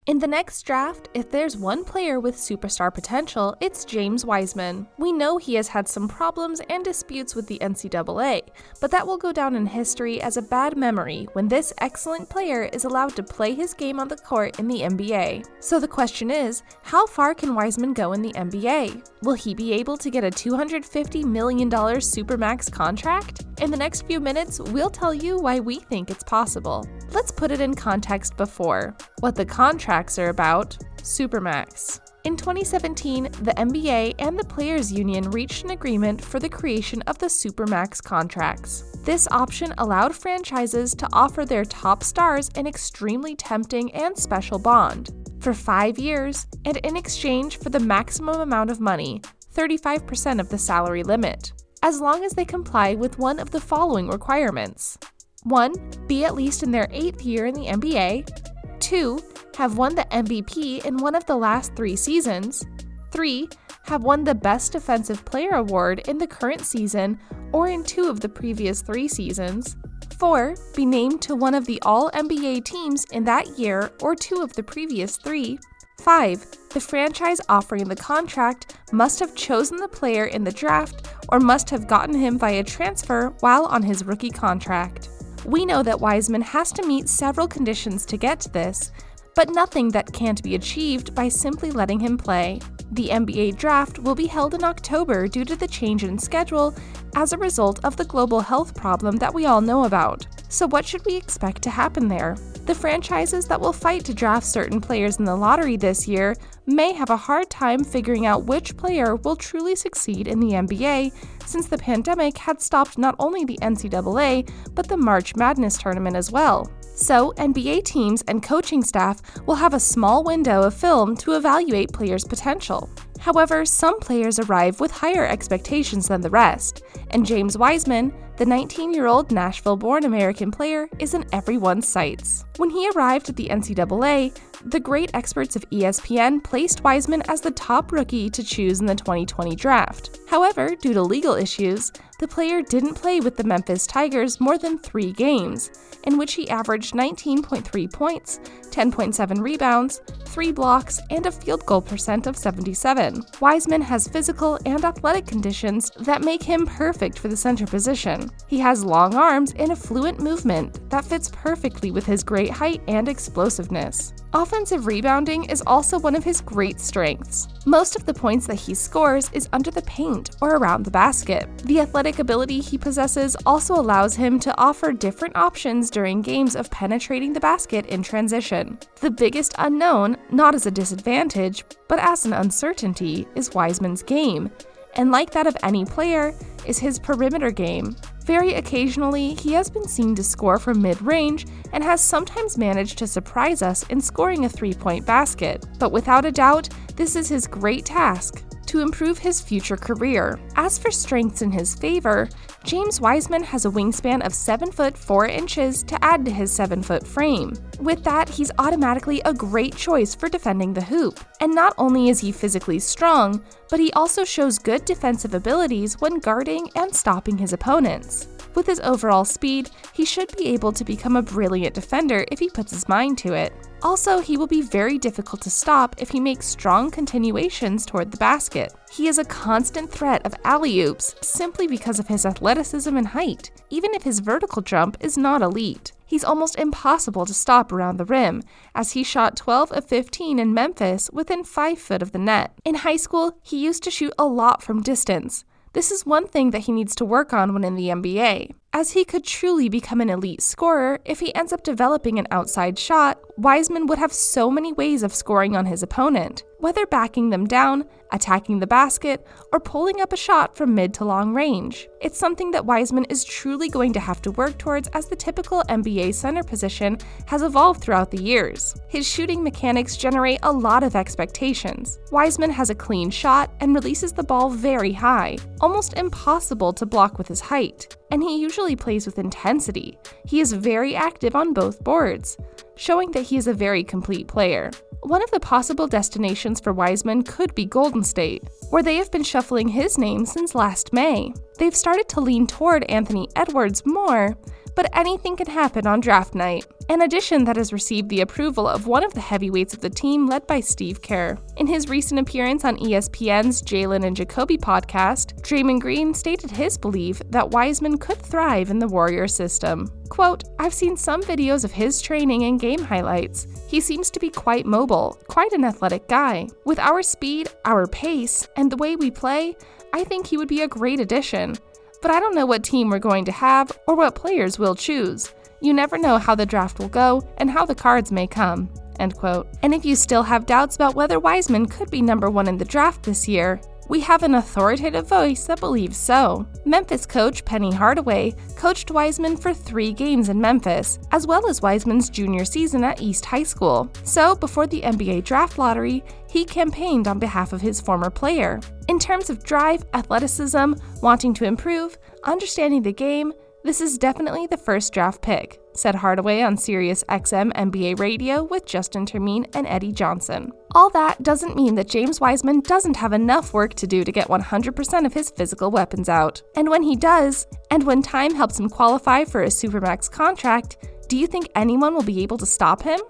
In the next draft, if there's one player with superstar potential, it's James Wiseman. We know he has had some problems and disputes with the NCAA, but that will go down in history as a bad memory when this excellent player is allowed to play his game on the court in the NBA. So the question is, how far can Wiseman go in the NBA? Will he be able to get a $250 million Supermax contract? In the next few minutes, we'll tell you why we think it's possible. Let's put it in context before. What the contracts are about: Supermax. In 2017, the NBA and the Players Union reached an agreement for the creation of the Supermax contracts. This option allowed franchises to offer their top stars an extremely tempting and special bond for 5 years, and in exchange for the maximum amount of money, 35% of the salary limit, as long as they comply with one of the following requirements. 1. Be at least in their 8th year in the NBA. 2. Have won the MVP in one of the last 3 seasons. 3. Have won the Best Defensive Player award in the current season or in 2 of the previous 3 seasons. 4. Be named to one of the All-NBA teams in that year or 2 of the previous 3. 5. The franchise offering the contract must have chosen the player in the draft or must have gotten him via transfer while on his rookie contract. We know that Wiseman has to meet several conditions to get to this, but nothing that can't be achieved by simply letting him play. The NBA draft will be held in October due to the change in schedule as a result of the global health problem that we all know about. So what should we expect to happen there? The franchises that will fight to draft certain players in the lottery this year may have a hard time figuring out which player will truly succeed in the NBA, since the pandemic had stopped not only the NCAA, but the March Madness tournament as well. So, NBA teams and coaching staff will have a small window of film to evaluate players' potential. However, some players arrive with higher expectations than the rest, and James Wiseman, the 19-year-old Nashville-born American player, is in everyone's sights. When he arrived at the NCAA, the great experts of ESPN placed Wiseman as the top rookie to choose in the 2020 draft. However, due to legal issues, the player didn't play with the Memphis Tigers more than 3 games, in which he averaged 19.3 points, 10.7 rebounds, 3 blocks, and a field goal percent of 77. Wiseman has physical and athletic conditions that make him perfect for the center position. He has long arms and a fluent movement that fits perfectly with his great height and explosiveness. Offensive rebounding is also one of his great strengths. Most of the points that he scores is under the paint or around the basket. The athletic ability he possesses also allows him to offer different options during games of penetrating the basket in transition. The biggest unknown, not as a disadvantage, but as an uncertainty, is Wiseman's game, and like that of any player, is his perimeter game. Very occasionally, he has been seen to score from mid-range and has sometimes managed to surprise us in scoring a 3-point basket. But without a doubt, this is his great task to improve his future career. As for strengths in his favor, James Wiseman has a wingspan of 7 foot 4 inches to add to his 7-foot frame. With that, he's automatically a great choice for defending the hoop. And not only is he physically strong, but he also shows good defensive abilities when guarding and stopping his opponents. With his overall speed, he should be able to become a brilliant defender if he puts his mind to it. Also, he will be very difficult to stop if he makes strong continuations toward the basket. He is a constant threat of alley-oops simply because of his athleticism and height, even if his vertical jump is not elite. He's almost impossible to stop around the rim, as he shot 12 of 15 in Memphis within 5 foot of the net. In high school, he used to shoot a lot from distance. This is one thing that he needs to work on when in the NBA, as he could truly become an elite scorer if he ends up developing an outside shot. Wiseman would have so many ways of scoring on his opponent, whether backing them down, attacking the basket, or pulling up a shot from mid to long range. It's something that Wiseman is truly going to have to work towards, as the typical NBA center position has evolved throughout the years. His shooting mechanics generate a lot of expectations. Wiseman has a clean shot and releases the ball very high, almost impossible to block with his height. And he usually plays with intensity. He is very active on both boards, showing that he is a very complete player. One of the possible destinations for Wiseman could be Golden State, where they have been shuffling his name since last May. They've started to lean toward Anthony Edwards more, but anything can happen on draft night. An addition that has received the approval of one of the heavyweights of the team led by Steve Kerr. In his recent appearance on ESPN's Jalen and Jacoby podcast, Draymond Green stated his belief that Wiseman could thrive in the Warrior system. Quote, "I've seen some videos of his training and game highlights. He seems to be quite mobile, quite an athletic guy. With our speed, our pace, and the way we play, I think he would be a great addition. But I don't know what team we're going to have or what players we'll choose. You never know how the draft will go and how the cards may come." End quote. And if you still have doubts about whether Wiseman could be number 1 in the draft this year, we have an authoritative voice that believes so. Memphis coach Penny Hardaway coached Wiseman for 3 games in Memphis, as well as Wiseman's junior season at East High School. So, before the NBA draft lottery, he campaigned on behalf of his former player. In terms of drive, athleticism, wanting to improve, understanding the game, this is definitely the first draft pick, said Hardaway on Sirius XM NBA Radio with Justin Termine and Eddie Johnson. All that doesn't mean that James Wiseman doesn't have enough work to do to get 100% of his physical weapons out. And when he does, and when time helps him qualify for a Supermax contract, do you think anyone will be able to stop him?